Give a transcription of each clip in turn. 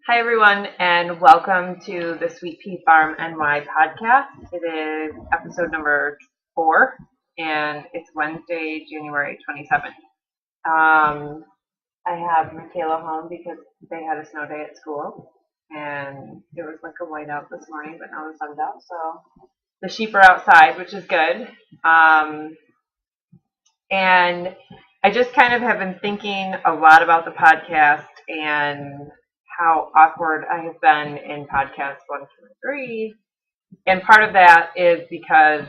Hi, everyone, and welcome to the Sweet Pea Farm NY podcast. It is episode number 4, and it's Wednesday, January 27th. I have Michaela home because they had a snow day at school, and it was like a whiteout this morning, but now the sun's out, so the sheep are outside, which is good. And I just kind of have been thinking a lot about the podcast and how awkward I have been in podcasts 1, 2, and 3. And part of that is because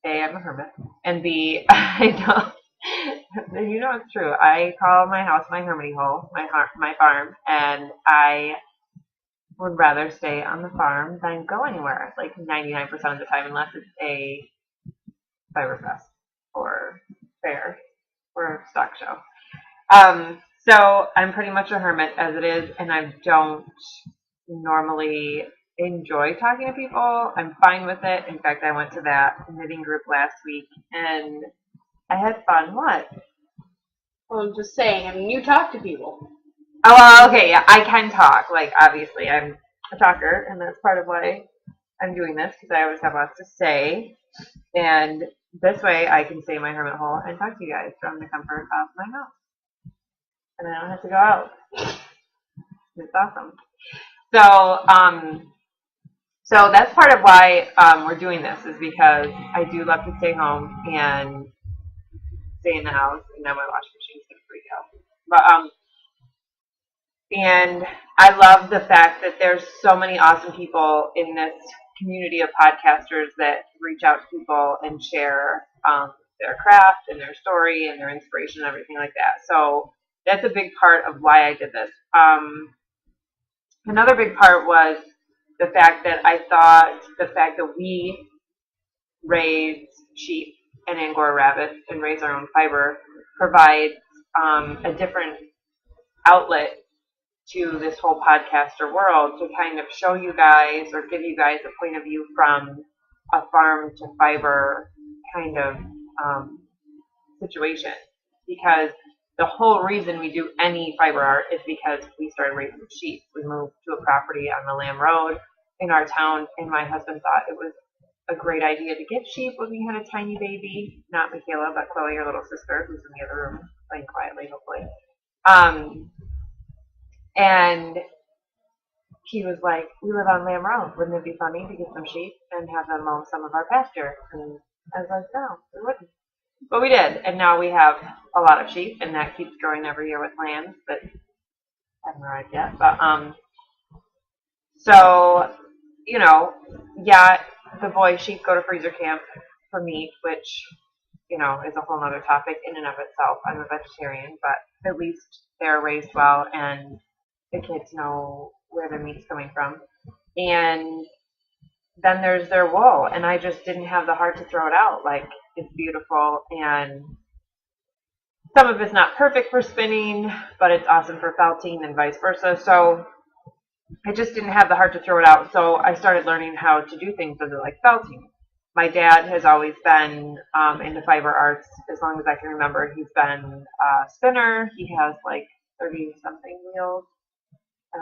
A, I'm a hermit, and B, I don't, it's true. I call my house my hermity hole, my farm, and I would rather stay on the farm than go anywhere, like 99% of the time, unless it's a fiber fest or fair or stock show. So I'm pretty much a hermit as it is, and I don't normally enjoy talking to people. I'm fine with it. In fact, I went to that knitting group last week, and I had fun. What? Well, I'm just saying. I mean, you talk to people. Oh, well, okay, yeah, I can talk. Like, obviously, I'm a talker, and that's part of why I'm doing this, because I always have lots to say. And this way, I can stay in my hermit hole and talk to you guys from the comfort of my house. And I don't have to go out. It's awesome. So that's part of why we're doing this, is because I do love to stay home and stay in the house, and now my washing machine's gonna freak out. And I love the fact that there's so many awesome people in this community of podcasters that reach out to people and share their craft and their story and their inspiration and everything like that. So that's a big part of why I did this. Another big part was the fact that I thought the fact that we raise sheep and Angora rabbits and raise our own fiber provides a different outlet to this whole podcaster world to kind of show you guys or give you guys a point of view from a farm to fiber kind of situation. Because the whole reason we do any fiber art is because we started raising sheep. We moved to a property on the Lamb Road in our town, and my husband thought it was a great idea to get sheep when we had a tiny baby. Not Michaela, but Chloe, your little sister, who's in the other room playing quietly, hopefully. And he was like, we live on Lamb Road. Wouldn't it be funny to get some sheep and have them mow some of our pasture? And I was like, no, it wouldn't. But we did, and now we have a lot of sheep, and that keeps growing every year with lambs that haven't arrived yet. But so yeah, the boy sheep go to freezer camp for meat, which is a whole other topic in and of itself. I'm a vegetarian, but at least they're raised well, and the kids know where their meat's coming from. And then there's their wool, and I just didn't have the heart to throw it out. Like, it's beautiful, and some of it's not perfect for spinning, but it's awesome for felting and vice versa. So I just didn't have the heart to throw it out. So I started learning how to do things other like felting. My dad has always been into fiber arts as long as I can remember. He's been a spinner. He has like 30-something wheels.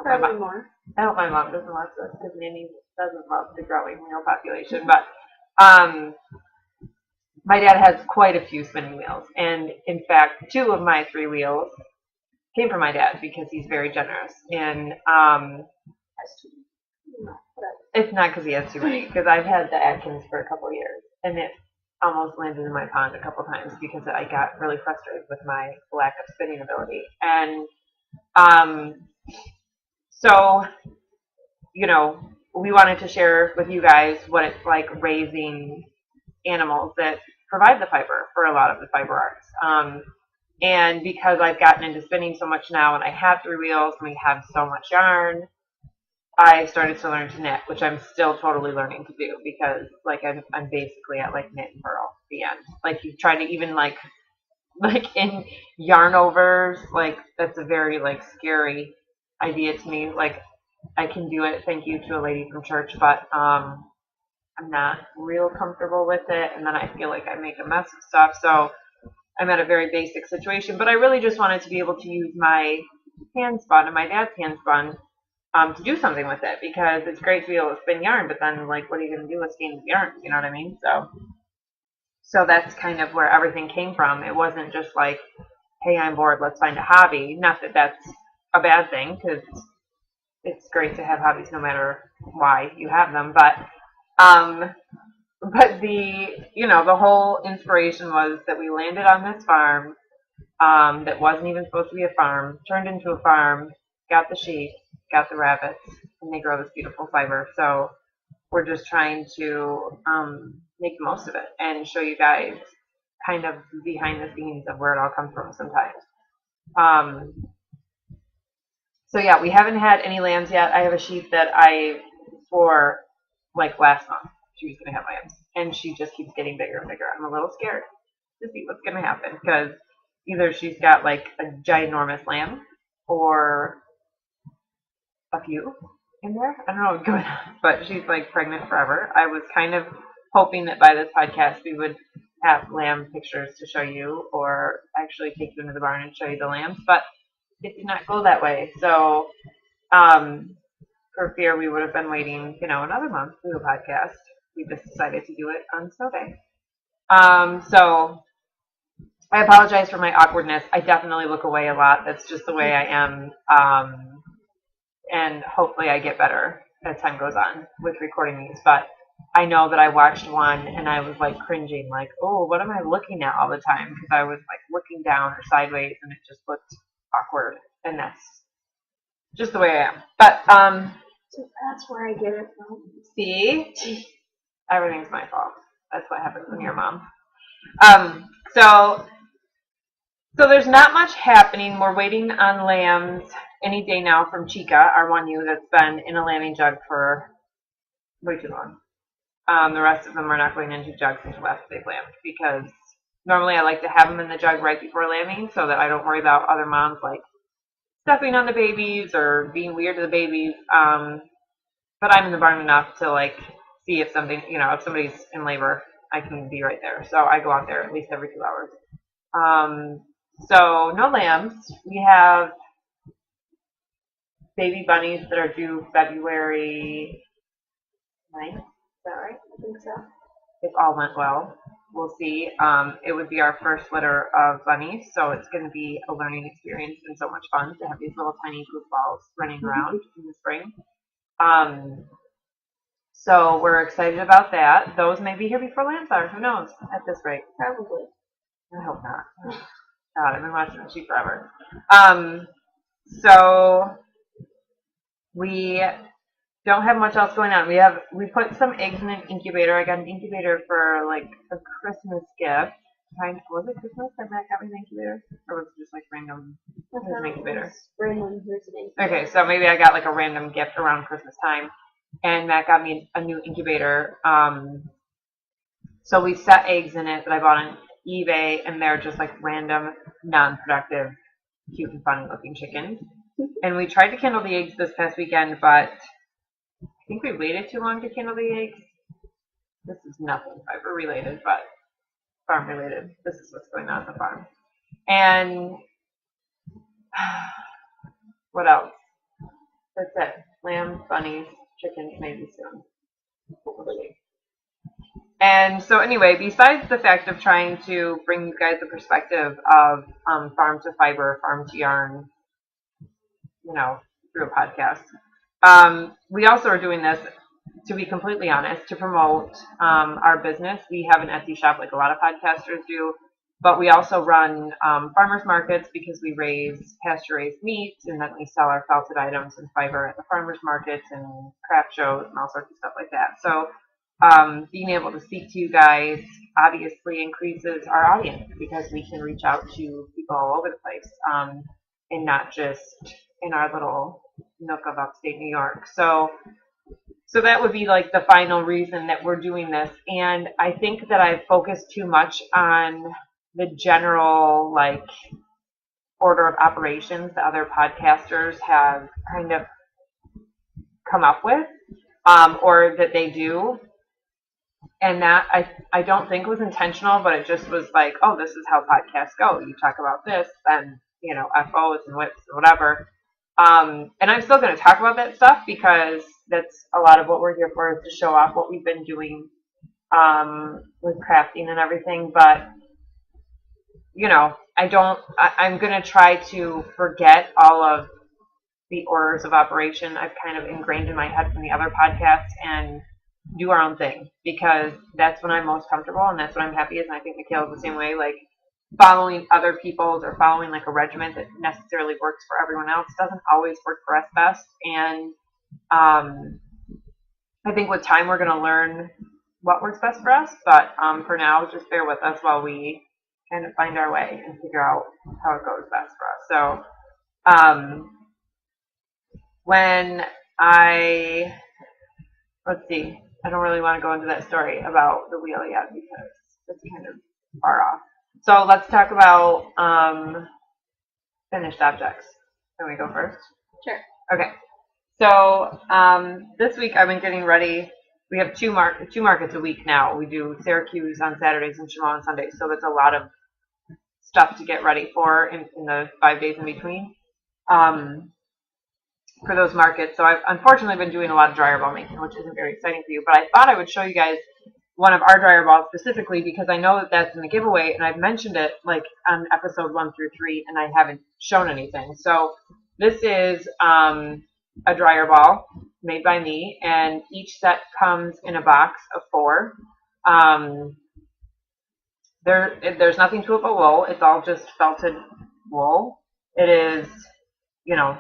Probably more. I hope my mom doesn't love this because Nanny doesn't love the growing wheel population. But my dad has quite a few spinning wheels. And in fact, 2 of my 3 wheels came from my dad because he's very generous. And it's not because he has too many, because I've had the Atkins for a couple of years, and it almost landed in my pond a couple times because I got really frustrated with my lack of spinning ability. And so, we wanted to share with you guys what it's like raising animals that provide the fiber for a lot of the fiber arts. And because I've gotten into spinning so much now, and I have 3 wheels, and we have so much yarn, I started to learn to knit, which I'm still totally learning to do because, like, I'm basically at like knit and purl at the end. Like, you try to even like in yarn overs, like that's a very like scary idea to me. Like, I can do it, thank you to a lady from church, but I'm not real comfortable with it, and then I feel like I make a mess of stuff. So I'm at a very basic situation, but I really just wanted to be able to use my hand spun and my dad's hand spun to do something with it, because it's great to be able to spin yarn, but then like, what are you going to do with skein yarn? You know what I mean? So that's kind of where everything came from. It wasn't just like, hey, I'm bored, let's find a hobby. Not that that's a bad thing, because it's great to have hobbies no matter why you have them. But the whole inspiration was that we landed on this farm that wasn't even supposed to be a farm, turned into a farm, got the sheep, got the rabbits, and they grow this beautiful fiber. So we're just trying to make the most of it and show you guys kind of behind the scenes of where it all comes from sometimes. So yeah, we haven't had any lambs yet. I have a sheep that for like last month, she was going to have lambs, and she just keeps getting bigger and bigger. I'm a little scared to see what's going to happen, because either she's got like a ginormous lamb or a few in there. I don't know what's going on, but she's like pregnant forever. I was kind of hoping that by this podcast we would have lamb pictures to show you, or actually take you into the barn and show you the lambs, but it did not go that way. So for fear we would have been waiting, another month to do a podcast, we just decided to do it on snow day. So I apologize for my awkwardness. I definitely look away a lot. That's just the way I am. And hopefully I get better as time goes on with recording these. But I know that I watched one and I was like cringing, like, oh, what am I looking at all the time? Because I was like looking down or sideways and it just looked awkward. And that's just the way I am. But so that's where I get it from. See? Everything's my fault. That's what happens when you're a mom. So there's not much happening. We're waiting on lambs any day now from Chica, our one ewe that's been in a lambing jug for way too long. The rest of them are not going into jugs until after they've lambed, because normally I like to have them in the jug right before lambing so that I don't worry about other moms like stepping on the babies or being weird to the babies. But I'm in the barn enough to like see if something, if somebody's in labor, I can be right there. So I go out there at least every 2 hours. So no lambs. We have baby bunnies that are due February 9th. Is that right? I think so. If all went well. We'll see. It would be our first litter of bunnies, so it's going to be a learning experience and so much fun to have these little tiny goofballs running around in the spring. So we're excited about that. Those may be here before lambs are. Who knows at this rate? Probably. I hope not. God, I've been watching the sheep forever. So we don't have much else going on. We put some eggs in an incubator. I got an incubator for like a Christmas gift. Was it Christmas that Matt got me the incubator? Or was it just like random? It was an incubator. Okay, so maybe I got like a random gift around Christmas time. And Matt got me a new incubator. So we set eggs in it that I bought on eBay, and they're just like random, non-productive, cute and funny looking chickens. And we tried to kindle the eggs this past weekend, but I think we waited too long to kindle the eggs. This is nothing fiber related, but farm related. This is what's going on at the farm. And what else? That's it. Lambs, bunnies, chickens, maybe soon. Hopefully. And so anyway, besides the fact of trying to bring you guys the perspective of farm to fiber, farm to yarn, through a podcast, we also are doing this, to be completely honest, to promote our business. We have an Etsy shop like a lot of podcasters do, but we also run farmers markets because we raise pasture-raised meats, and then we sell our felted items and fiber at the farmers markets and craft shows and all sorts of stuff like that. So being able to speak to you guys obviously increases our audience, because we can reach out to people all over the place, and not just in our little nook of upstate New York. So that would be like the final reason that we're doing this. And I think that I've focused too much on the general like order of operations that other podcasters have kind of come up with, or that they do. And that I don't think was intentional, but it just was like, oh, this is how podcasts go. You talk about this, then, FOs and whips and whatever. And I'm still going to talk about that stuff because that's a lot of what we're here for, is to show off what we've been doing with crafting and everything. But, you know, I'm going to try to forget all of the orders of operation I've kind of ingrained in my head from the other podcasts and do our own thing, because that's when I'm most comfortable and that's when I'm happiest. And I think Mikhail's the same way. Like, following other people's or following like a regiment that necessarily works for everyone else doesn't always work for us best. And I think with time we're going to learn what works best for us. But for now, just bear with us while we kind of find our way and figure out how it goes best for us. So when let's see, I don't really want to go into that story about the wheel yet because it's kind of far off. So let's talk about finished objects. Can we go first? Sure. Okay. So this week I've been getting ready. We have two markets a week now. We do Syracuse on Saturdays and Shimon on Sundays. So that's a lot of stuff to get ready for in the 5 days in between for those markets. So I've unfortunately been doing a lot of dryer ball making, which isn't very exciting for you. But I thought I would show you guys one of our dryer balls specifically because I know that that's in the giveaway, and I've mentioned it like on episode 1 through 3, and I haven't shown anything. So this is a dryer ball made by me, and each set comes in a box of 4. There's nothing to it but wool. It's all just felted wool. It is, you know,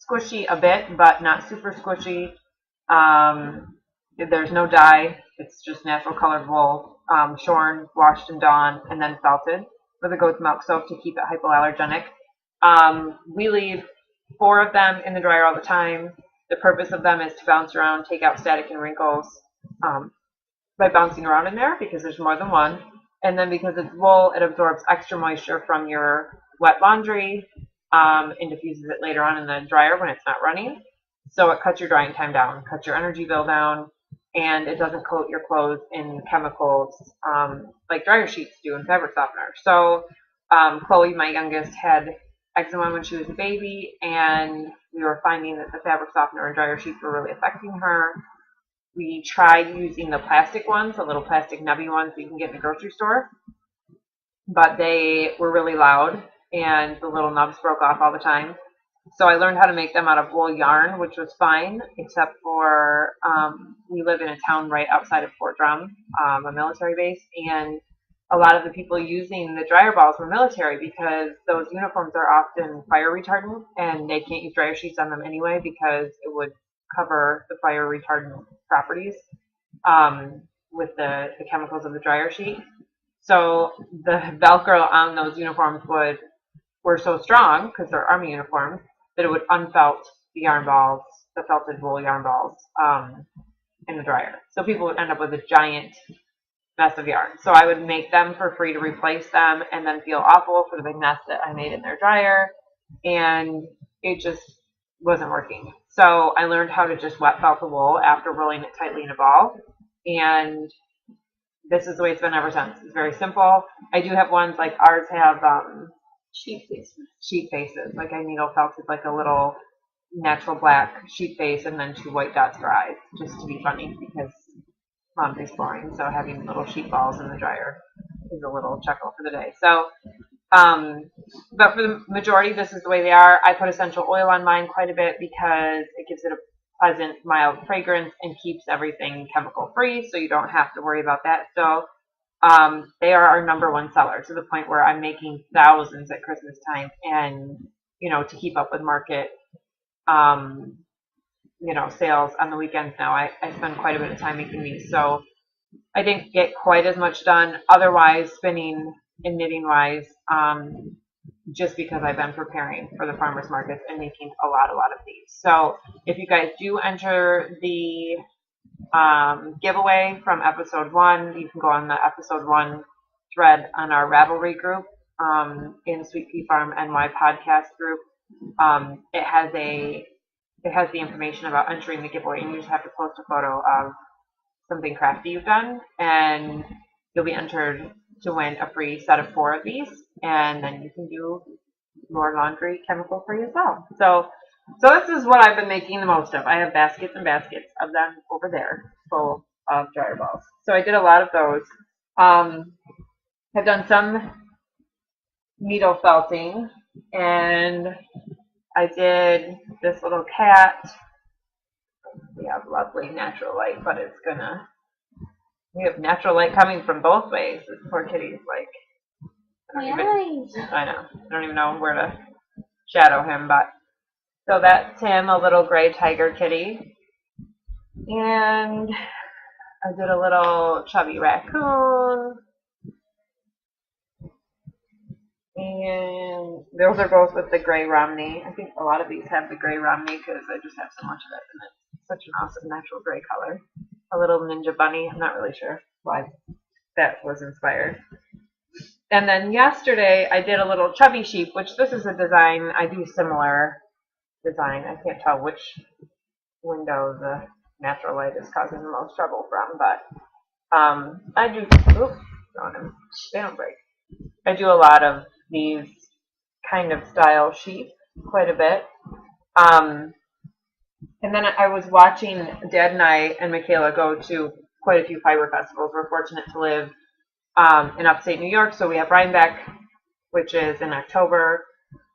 squishy a bit, but not super squishy. There's no dye. It's just natural colored wool, shorn, washed in Dawn, and then felted with a goat's milk soap to keep it hypoallergenic. We leave 4 of them in the dryer all the time. The purpose of them is to bounce around, take out static and wrinkles by bouncing around in there because there's more than one. And then because it's wool, it absorbs extra moisture from your wet laundry and diffuses it later on in the dryer when it's not running. So it cuts your drying time down, cuts your energy bill down, and it doesn't coat your clothes in chemicals like dryer sheets do in fabric softener. So Chloe, my youngest, had eczema when she was a baby, and we were finding that the fabric softener and dryer sheets were really affecting her. We tried using the plastic ones, the little plastic nubby ones that you can get in the grocery store, but they were really loud, and the little nubs broke off all the time. So I learned how to make them out of wool yarn, which was fine, except for we live in a town right outside of Fort Drum, a military base, and a lot of the people using the dryer balls were military because those uniforms are often fire retardant, and they can't use dryer sheets on them anyway because it would cover the fire retardant properties with the chemicals of the dryer sheet. So the Velcro on those uniforms were so strong, because they're Army uniforms, that it would unfelt the yarn balls, the felted wool yarn balls, in the dryer. So people would end up with a giant mess of yarn. So I would make them for free to replace them and then feel awful for the big mess that I made in their dryer, and it just wasn't working. So I learned how to just wet felt the wool after rolling it tightly in a ball, and this is the way it's been ever since. It's very simple. I do have ones like ours have Sheep faces. Sheep faces. Like I needle felted like a little natural black sheep face and then 2 white dots for eyes, just to be funny because laundry's boring. So having little sheep balls in the dryer is a little chuckle for the day. So, but for the majority, this is the way they are. I put essential oil on mine quite a bit because it gives it a pleasant, mild fragrance and keeps everything chemical free, so you don't have to worry about that still. They are our #1 seller, to the point where I'm making thousands at Christmas time, and you know, to keep up with market you know, sales on the weekends now, I spend quite a bit of time making these. So I didn't get quite as much done otherwise, spinning and knitting wise, just because I've been preparing for the farmers markets and making a lot of these. So if you guys do enter the giveaway from episode 1, you can go on the episode 1 thread on our Ravelry group in Sweet Pea Farm NY podcast group. It has the information about entering the giveaway, and you just have to post a photo of something crafty you've done, and you'll be entered to win a free set of 4 of these, and then you can do your laundry chemical free as well. So So this is what I've been making the most of. I have baskets and baskets of them over there full of dryer balls. So I did a lot of those. I've done some needle felting, and I did this little cat. We have lovely natural light, but we have natural light coming from both ways. This poor kitty's like, I know. I don't even know where to shadow him, but so that's him, a little gray tiger kitty. And I did a little chubby raccoon. And those are both with the gray Romney. I think a lot of these have the gray Romney because I just have so much of it, and it's such an awesome natural gray color. A little ninja bunny. I'm not really sure why that was inspired. And then yesterday I did a little chubby sheep, which this is a design. I do similar design. I can't tell which window the natural light is causing the most trouble from, but I do. Oops, they don't break. I do a lot of these kind of style sheep quite a bit. And then I was watching Dad and I and Michaela go to quite a few fiber festivals. We're fortunate to live in upstate New York, so we have Rhinebeck, which is in October,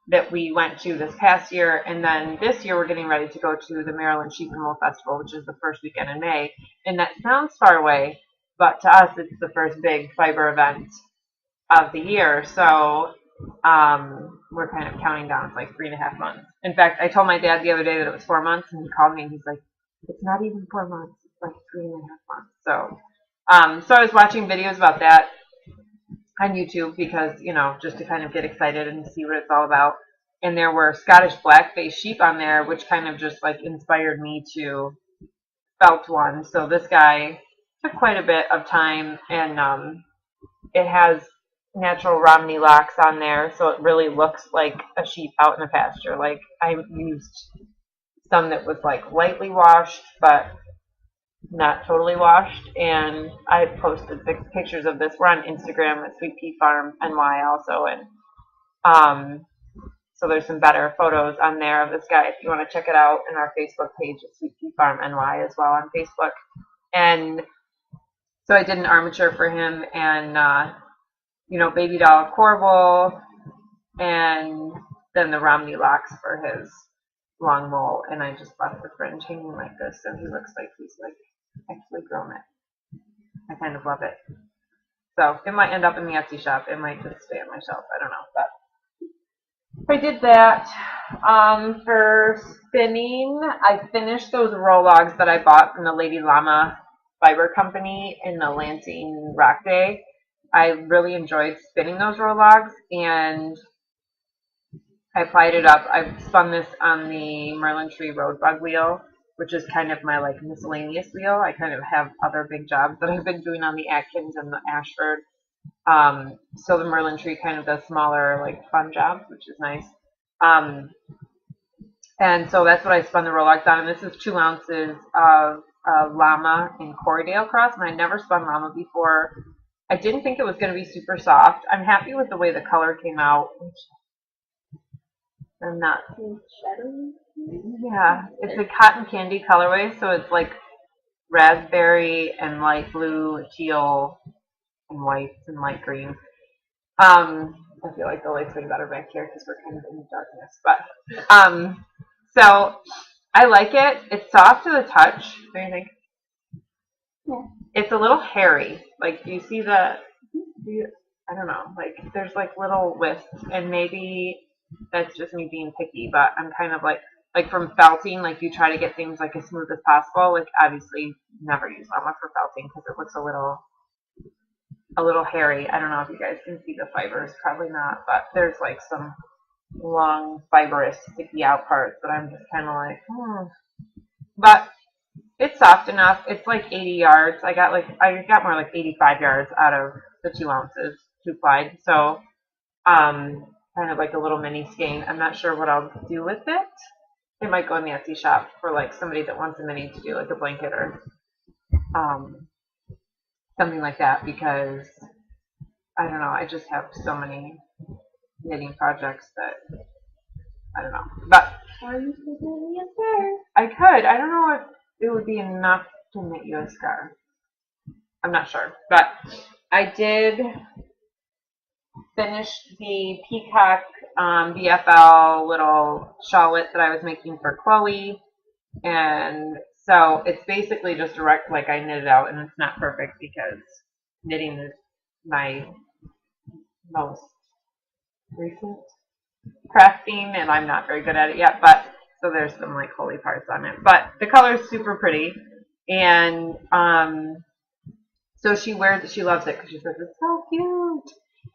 that we went to this past year, and then this year we're getting ready to go to the Maryland Sheep and Wool Festival, which is the first weekend in May. And that sounds far away, but to us it's the first big fiber event of the year, so we're kind of counting down. It's like 3.5 months. In fact, I told my dad the other day that it was 4 months, and he called me and he's like, it's not even 4 months, it's like 3.5 months. So I was watching videos about that on YouTube because, just to kind of get excited and see what it's all about. And there were Scottish black-faced sheep on there, which kind of just like inspired me to felt one. So this guy took quite a bit of time, and it has natural Romney locks on there, so it really looks like a sheep out in the pasture. Like I used some that was like lightly washed, but not totally washed, and I posted 6 pictures of this. We're on Instagram at Sweet Pea Farm NY also, and so there's some better photos on there of this guy if you want to check it out, in our Facebook page at Sweet Pea Farm NY as well on Facebook. And so I did an armature for him, and baby doll corbel, and then the Romney locks for his long mole, and I just left the fringe hanging like this, so he looks like he's like actually grown it. I kind of love it. So it might end up in the Etsy shop. It might just stay on my shelf. I don't know. But I did that. For spinning, I finished those Rologs that I bought from the Lady Llama Fiber Company in the Lansing Rock Day. I really enjoyed spinning those Rologs, and I applied it up. I've spun this on the Merlin Tree Roadbug wheel, which is kind of my like miscellaneous wheel. I kind of have other big jobs that I've been doing on the Atkins and the Ashford. So the Merlin Tree kind of does smaller like fun jobs, which is nice. And so that's what I spun the Rolex on. And this is 2 ounces of llama in Corriedale cross, and I never spun llama before. I didn't think it was going to be super soft. I'm happy with the way the color came out. I'm not. Yeah, it's a cotton candy colorway, so it's like raspberry and light blue, teal, and whites and light green. I feel like the light's way better back here because we're kind of in the darkness. But so I like it. It's soft to the touch. What do you think? Yeah. It's a little hairy. Like, do you see I don't know. Like, there's like little wisps, and maybe that's just me being picky. But I'm kind of like from felting, like you try to get things like as smooth as possible. Like, obviously, never use llama for felting because it looks a little hairy. I don't know if you guys can see the fibers, probably not, but there's like some long fibrous sticky out parts that I'm just kind of like, But it's soft enough. It's like 80 yards. I got more like 85 yards out of the 2 ounces 2-plied. So kind of like a little mini skein. I'm not sure what I'll do with it. It might go in the Etsy shop for like somebody that wants a mini to do like a blanket or something like that, because I don't know, I just have so many knitting projects that I don't know. But Or you could give me a scarf. I could. I don't know if it would be enough to knit you a scarf. I'm not sure. But I did finish the peacock BFL little shawlette that I was making for Chloe. And so it's basically just direct, like I knit it out, and it's not perfect because knitting is my most recent crafting, and I'm not very good at it yet, but so there's some like holy parts on it. But the color is super pretty, and so she wears it, she loves it because she says it's so cute.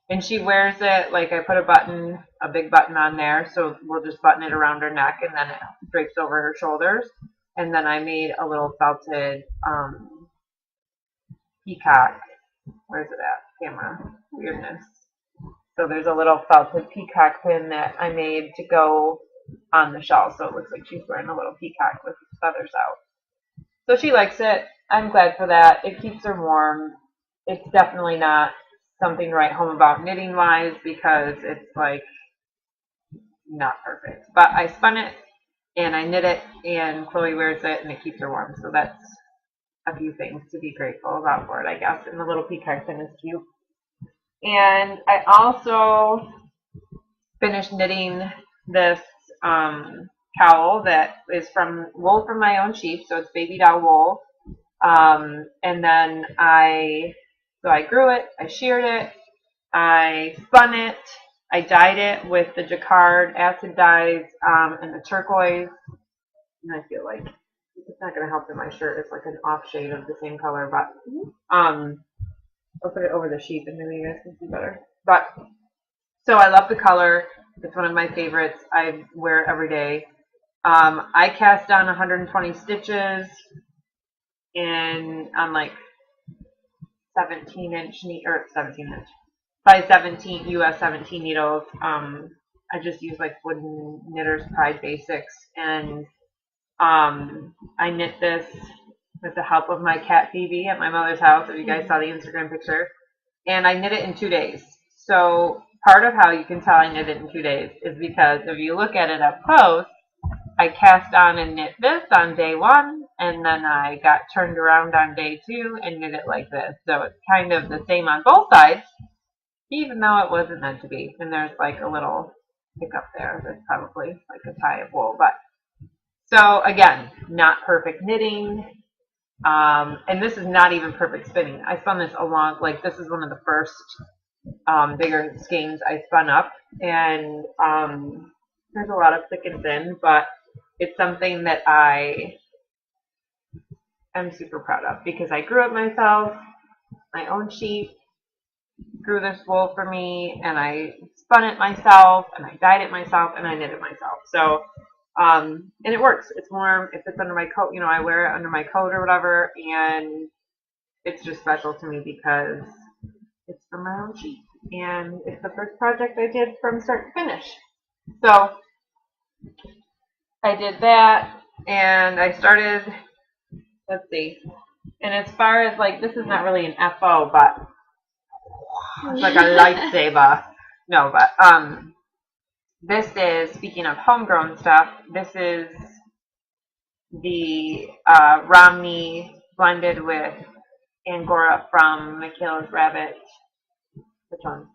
And she wears it, like I put a big button on there, so we'll just button it around her neck, and then it drapes over her shoulders. And then I made a little felted peacock. Where's it at? Camera. Weirdness. So there's a little felted peacock pin that I made to go on the shawl, so it looks like she's wearing a little peacock with feathers out. So she likes it. I'm glad for that. It keeps her warm. It's definitely not something to write home about knitting wise because it's like not perfect. But I spun it and I knit it and Chloe wears it and it keeps her warm. So that's a few things to be grateful about for it, I guess. And the little peacock pin is cute. And I also finished knitting this cowl that is from wool from my own sheep. So it's baby doll wool. And then I grew it, I sheared it, I spun it, I dyed it with the jacquard acid dyes and the turquoise. And I feel like it's not going to help in my shirt. It's like an off shade of the same color, but I'll put it over the sheep and maybe you guys can see better. But so I love the color. It's one of my favorites. I wear it every day. I cast on 120 stitches on like 17-inch or 17-inch by 17 US 17 needles. I just use like Wooden Knitter's Pride Basics, and I knit this with the help of my cat Phoebe at my mother's house. If you guys saw the Instagram picture, and I knit it in 2 days. So part of how you can tell I knit it in 2 days is because if you look at it up close, I cast on and knit this on day 1, and then I got turned around on day 2 and knit it like this. So it's kind of the same on both sides, even though it wasn't meant to be. And there's like a little hiccup there that's probably like a tie of wool. But so again, not perfect knitting. And this is not even perfect spinning. I spun this along, like this is one of the first bigger skeins I spun up. And there's a lot of thick and thin, but it's something that I am super proud of because I grew it myself, my own sheep, grew this wool for me, and I spun it myself, and I dyed it myself, and I knit it myself. So, and it works. It's warm. It fits under my coat. You know, I wear it under my coat or whatever, and it's just special to me because it's from my own sheep. And it's the first project I did from start to finish. So, I did that, and I started, let's see, and as far as, like, this is not really an FO, but it's like a lightsaber. No, but, this is, speaking of homegrown stuff, this is the Romney blended with Angora from Michaela's Rabbit. Which one?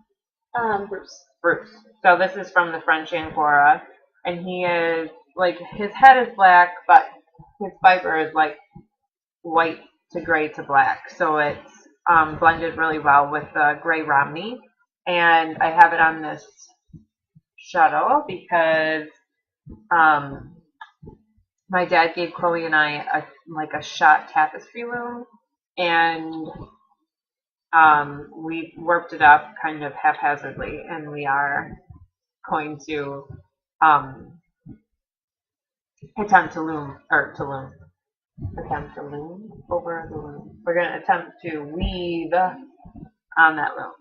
Bruce. Bruce. So this is from the French Angora, and he is, like, his head is black, but his fiber is, like, white to gray to black. So it's blended really well with the gray Romney. And I have it on this shuttle because my dad gave Chloe and I a shot tapestry loom, and we warped it up kind of haphazardly, and we are going to attempt to loom over the loom. We're going to attempt to weave on that loom.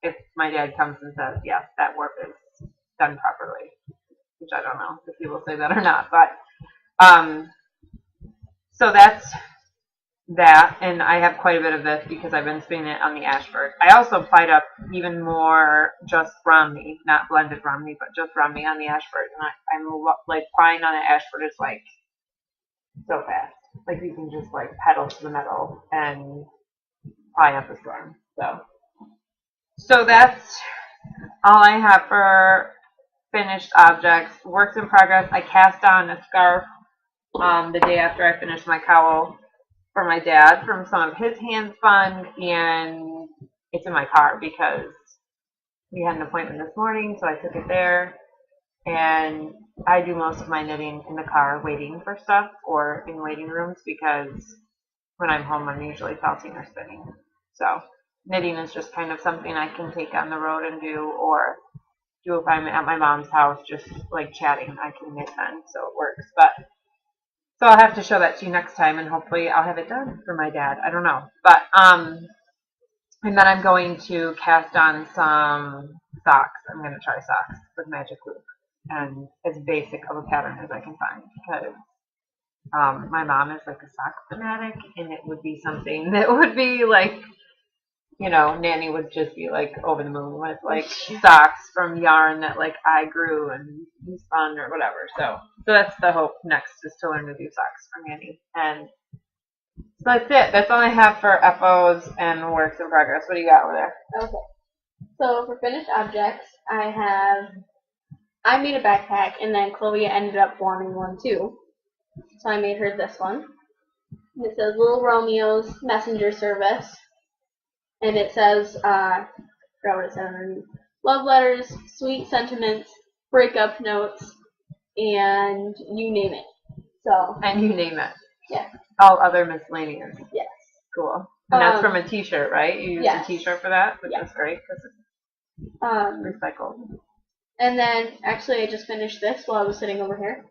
If my dad comes and says, yes, that warp is done properly, which I don't know if he will say that or not, but so that's that, and I have quite a bit of this because I've been spinning it on the Ashford. I also applied up even more just Romney, not blended Romney, but just Romney on the Ashford. And I'm like applying on the Ashford is like so fast. Like you can just like pedal to the metal and apply up a storm. So that's all I have for finished objects. Works in progress. I cast on a scarf the day after I finished my cowl for my dad from some of his hand spun, and it's in my car because we had an appointment this morning, so I took it there. And I do most of my knitting in the car waiting for stuff or in waiting rooms because when I'm home I'm usually felting or spinning. So knitting is just kind of something I can take on the road and do, or do if I'm at my mom's house just like chatting. I can knit then, so it works. But so I'll have to show that to you next time, and hopefully I'll have it done for my dad. I don't know. But and then I'm going to cast on some socks. I'm going to try socks with magic loop, and as basic of a pattern as I can find, because my mom is like a sock fanatic, and it would be something that would be like, Nanny would just be like over the moon with like socks from yarn that like I grew and spun or whatever. So that's the hope next, is to learn to do socks from Nanny. And so that's it. That's all I have for FOs and works in progress. What do you got over there? Okay. So for finished objects, I made a backpack, and then Chloe ended up wanting one too. So I made her this one. And it says Little Romeo's Messenger Service. And it says, I forgot what it said underneath. Love letters, sweet sentiments, breakup notes, and you name it. And you name it. Yeah. All other miscellaneous. Yes. Cool. And that's from a t-shirt, right? You used a t-shirt for that, which is great because it's recycled. And then, actually, I just finished this while I was sitting over here.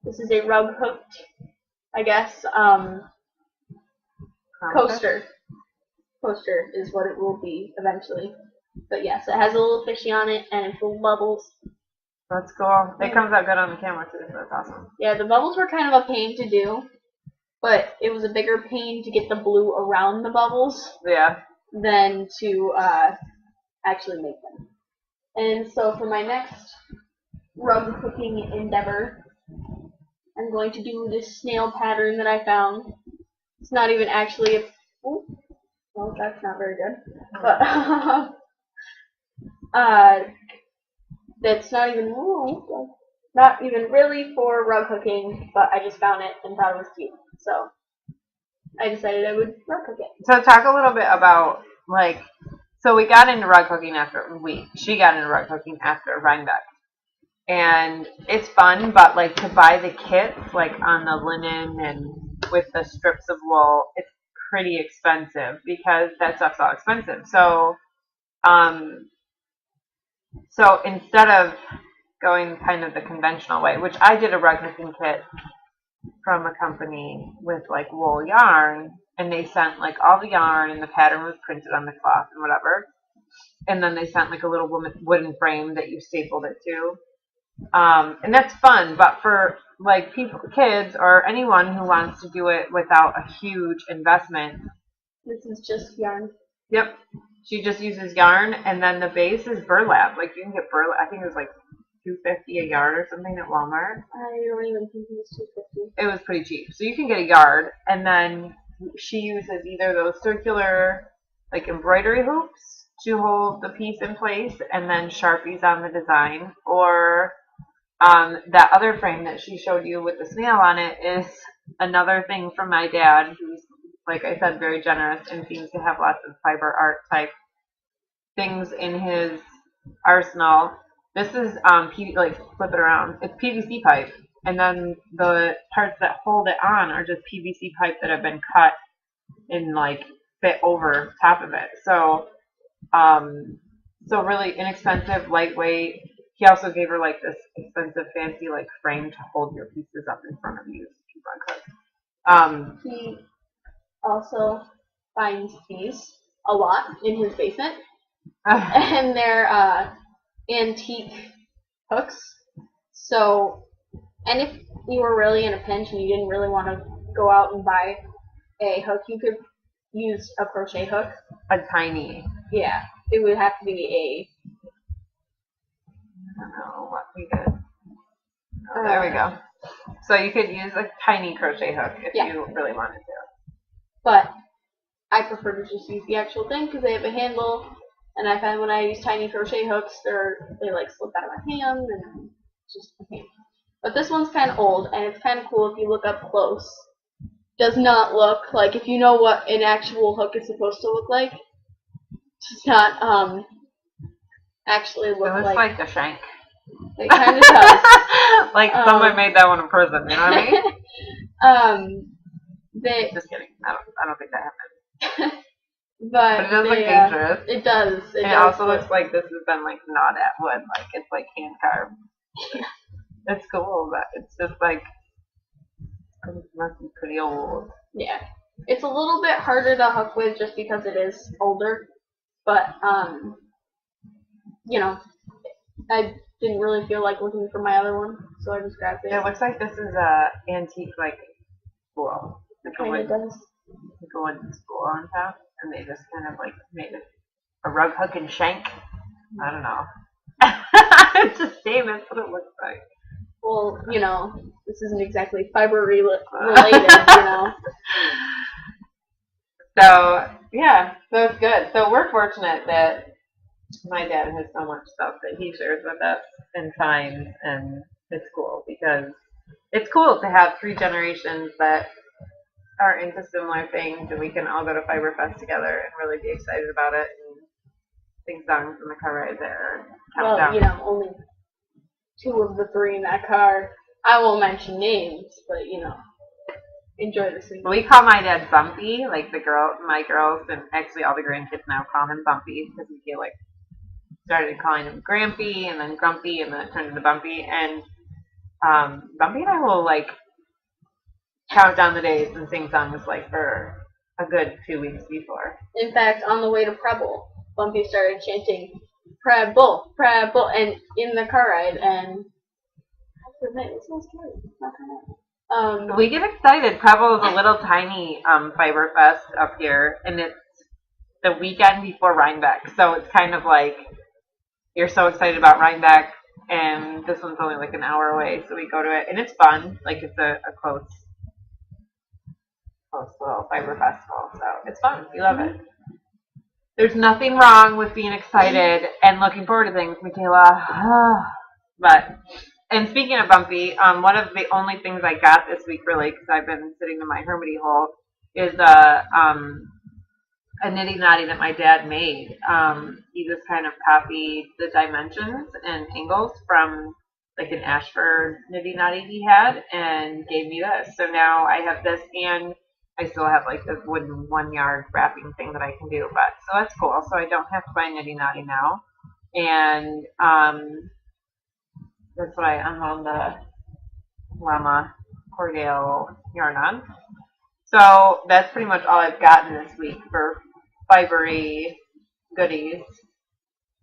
This is a rug hooked, I guess, coaster. Coaster is what it will be eventually. But yes, it has a little fishy on it, and it's full of bubbles. That's cool. It comes out good on the camera too, so that's awesome. Yeah, the bubbles were kind of a pain to do, but it was a bigger pain to get the blue around the bubbles than to actually make them. And so for my next rug cooking endeavor, I'm going to do this snail pattern that I found. It's not even actually a... Oh, well, that's not very good. But that's not even really for rug hooking, but I just found it and thought it was cute. So I decided I would rug hook it. So talk a little bit about, like, so we got into rug hooking she got into rug hooking after Rhinebeck. And it's fun, but like to buy the kits, like on the linen and with the strips of wool, it's pretty expensive because that stuff's all expensive. So instead of going kind of the conventional way, which I did a rug hooking kit from a company with like wool yarn, and they sent like all the yarn and the pattern was printed on the cloth and whatever. And then they sent like a little wooden frame that you stapled it to. And that's fun, but for like kids or anyone who wants to do it without a huge investment. This is just yarn. Yep. She just uses yarn, and then the base is burlap. Like you can get burlap. I think it was like $2.50 a yard or something at Walmart. I don't even think it was $2.50. It was pretty cheap. So you can get a yard, and then she uses either those circular like embroidery hoops to hold the piece in place, and then Sharpies on the design, or that other frame that she showed you with the snail on it is another thing from my dad, who's, like I said, very generous and seems to have lots of fiber art type things in his arsenal. This is like flip it around. It's PVC pipe, and then the parts that hold it on are just PVC pipe that have been cut and like fit over top of it. So really inexpensive, lightweight. He also gave her like this expensive, fancy like frame to hold your pieces up in front of you. He also finds these a lot in his basement, and they're antique hooks. So, and if you were really in a pinch and you didn't really want to go out and buy a hook. You could use a crochet hook. A tiny. Yeah, it would have to be I don't know what we did. Oh, there we go. So you could use a tiny crochet hook if you really wanted to. But I prefer to just use the actual thing because they have a handle, and I find when I use tiny crochet hooks, they like slip out of my hand, and it's just a pain. But this one's kind of old, and it's kind of cool if you look up close. Does not look like, if you know what an actual hook is supposed to look like, does not actually look like. It looks like a shank. It kind of does. Like someone made that one in prison, you know what I mean? Just kidding. I don't think that happened. but it does look dangerous. It does. It also looks like this has been like gnawed at wood, like it's like hand carved. It's cool, but it's just like it must be pretty old. Yeah, it's a little bit harder to hook with just because it is older, but you know, I didn't really feel like looking for my other one, so I just grabbed it. It looks like this is a antique like spool. Like a wooden spool on top, and they just kind of like made it a rug hook and shank. I don't know. It's just saying that's what it looks like. Well, you know, this isn't exactly fiber related, you know. So yeah, so it's good. So we're fortunate that my dad has so much stuff that he shares with us and finds, and it's cool because it's cool to have 3 generations that are into similar things, and we can all go to Fiberfest together and really be excited about it and sing songs in the car ride there. Well, you know, only 2 of the 3 in that car. I won't mention names, but you know, enjoy the singing. We call my dad Bumpy, like my girls, and actually all the grandkids now call him Bumpy because we feel like started calling him Grampy and then Grumpy and then it turned into Bumpy, and Bumpy and I will like count down the days and sing songs like for a good 2 weeks before. In fact, on the way to Preble, Bumpy started chanting Preble, Preble, and in the car ride, and it was scary. We get excited. Preble is a little tiny Fiberfest up here, and it's the weekend before Rhinebeck, so it's kind of like you're so excited about Rhinebeck, and this one's only like an hour away, so we go to it, and it's fun. Like it's a close little fiber festival, so it's fun. We love it. There's nothing wrong with being excited and looking forward to things, Michaela. And speaking of Bumpy, one of the only things I got this week, really, because I've been sitting in my hermity hole, is a nitty knotty that my dad made. He just kind of copied the dimensions and angles from like an Ashford nitty knotty he had and gave me this. So now I have this, and I still have like this wooden 1-yard wrapping thing that I can do. But so that's cool. So I don't have to buy nitty knotty now, and that's what I unwound the llama Cordale yarn on. So that's pretty much all I've gotten this week for fibery goodies.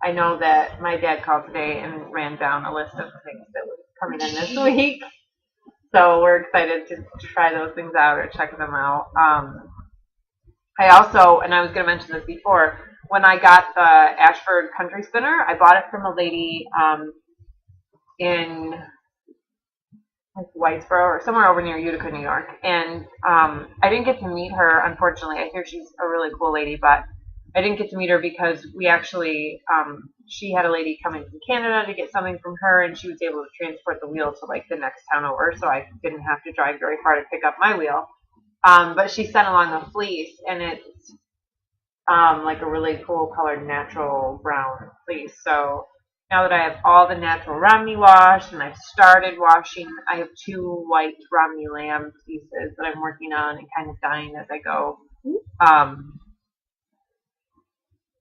I know that my dad called today and ran down a list of things that were coming in this week. So we're excited to try those things out or check them out. I also, and I was going to mention this before, when I got the Ashford Country Spinner, I bought it from a lady in like Whitesboro or somewhere over near Utica, New York. And I didn't get to meet her, unfortunately. I hear she's a really cool lady, but I didn't get to meet her because we actually, she had a lady coming from Canada to get something from her, and she was able to transport the wheel to like the next town over, so I didn't have to drive very far to pick up my wheel. But she sent along a fleece, and it's like a really cool colored natural brown fleece. So now that I have all the natural Romney washed and I've started washing, I have 2 white Romney lamb pieces that I'm working on and kind of dyeing as I go.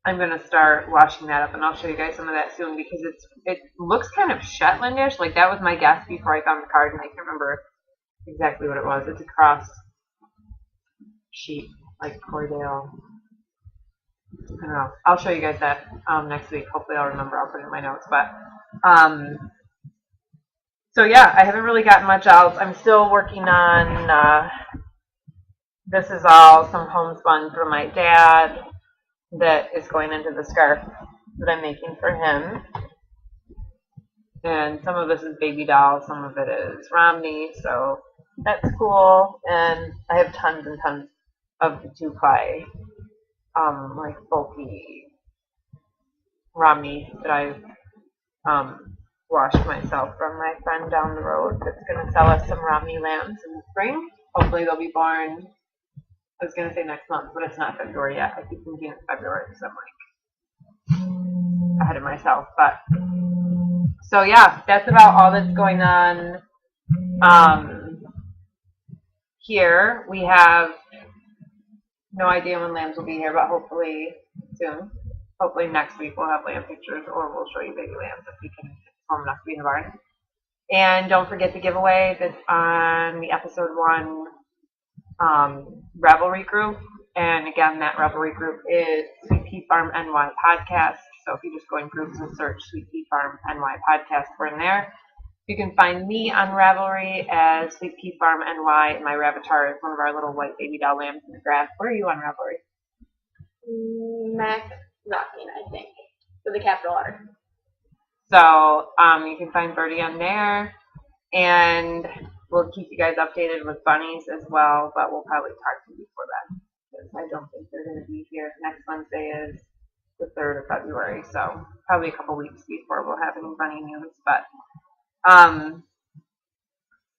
I'm going to start washing that up, and I'll show you guys some of that soon because it looks kind of Shetlandish. Like that was my guess before I found the card, and I can't remember exactly what it was. It's a cross sheep, like Cordale. I don't know. I'll show you guys that next week. Hopefully I'll remember. I'll put it in my notes. But so yeah, I haven't really gotten much else. I'm still working on This is all some homespun from my dad that is going into the scarf that I'm making for him. And some of this is baby doll, some of it is Romney, so that's cool. And I have tons and tons of the 2-ply, like bulky Romney that I've washed myself from my friend down the road that's going to sell us some Romney lambs in the spring. Hopefully they'll be born, I was going to say next month, but it's not February yet. I keep thinking it's February because I'm like ahead of myself. But so yeah, that's about all that's going on here. We have no idea when lambs will be here, but hopefully soon. Hopefully next week we'll have lamb pictures, or we'll show you baby lambs if we can get warm enough to be in the barn. And don't forget the giveaway that's on the episode 1 Ravelry group. And again, that Ravelry group is Sweet Pea Farm NY Podcast. So if you just go in groups and search Sweet Pea Farm NY Podcast, we're in there. You can find me on Ravelry as Sweet Pea Farm NY, and my Ravatar is one of our little white baby doll lambs in the grass. Where are you on Ravelry? Mac Rocking, I think, with a capital R. So you can find Birdie on there, and we'll keep you guys updated with bunnies as well, but we'll probably talk to you before then, because I don't think they're going to be here. Next Wednesday is the 3rd of February, so probably a couple weeks before we'll have any bunny news, but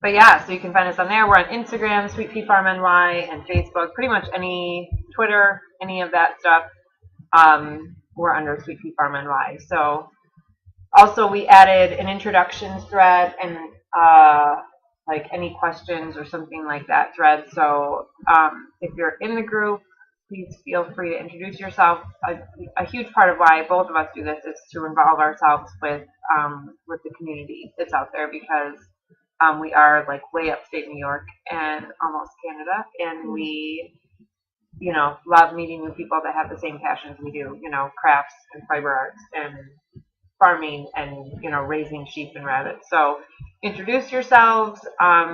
yeah, so you can find us on there. We're on Instagram, Sweet Pea Farm NY, and Facebook, pretty much any Twitter, any of that stuff. We're under Sweet Pea Farm NY. So also we added an introductions thread and like any questions or something like that thread. So if you're in the group, please feel free to introduce yourself. A huge part of why both of us do this is to involve ourselves with the community that's out there, because we are like way upstate New York and almost Canada, and we, love meeting new people that have the same passions we do, crafts and fiber arts and farming and, raising sheep and rabbits. So introduce yourselves.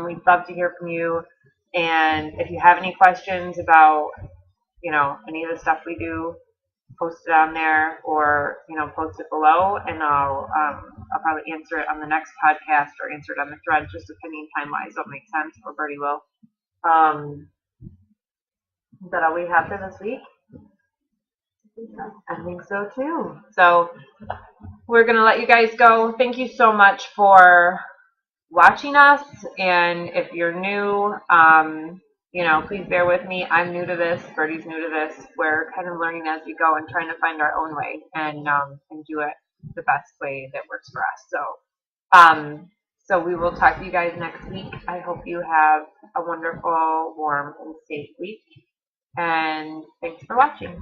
We'd love to hear from you. And if you have any questions about, any of the stuff we do, post it on there, or, post it below, and I'll probably answer it on the next podcast or answer it on the thread, just depending time-wise what makes sense, or Birdie will. Is that all we have for this week? I think so too. So we're going to let you guys go. Thank you so much for watching us. And if you're new, please bear with me. I'm new to this. Birdie's new to this. We're kind of learning as we go and trying to find our own way and do it the best way that works for us. So we will talk to you guys next week. I hope you have a wonderful, warm, and safe week. And thanks for watching.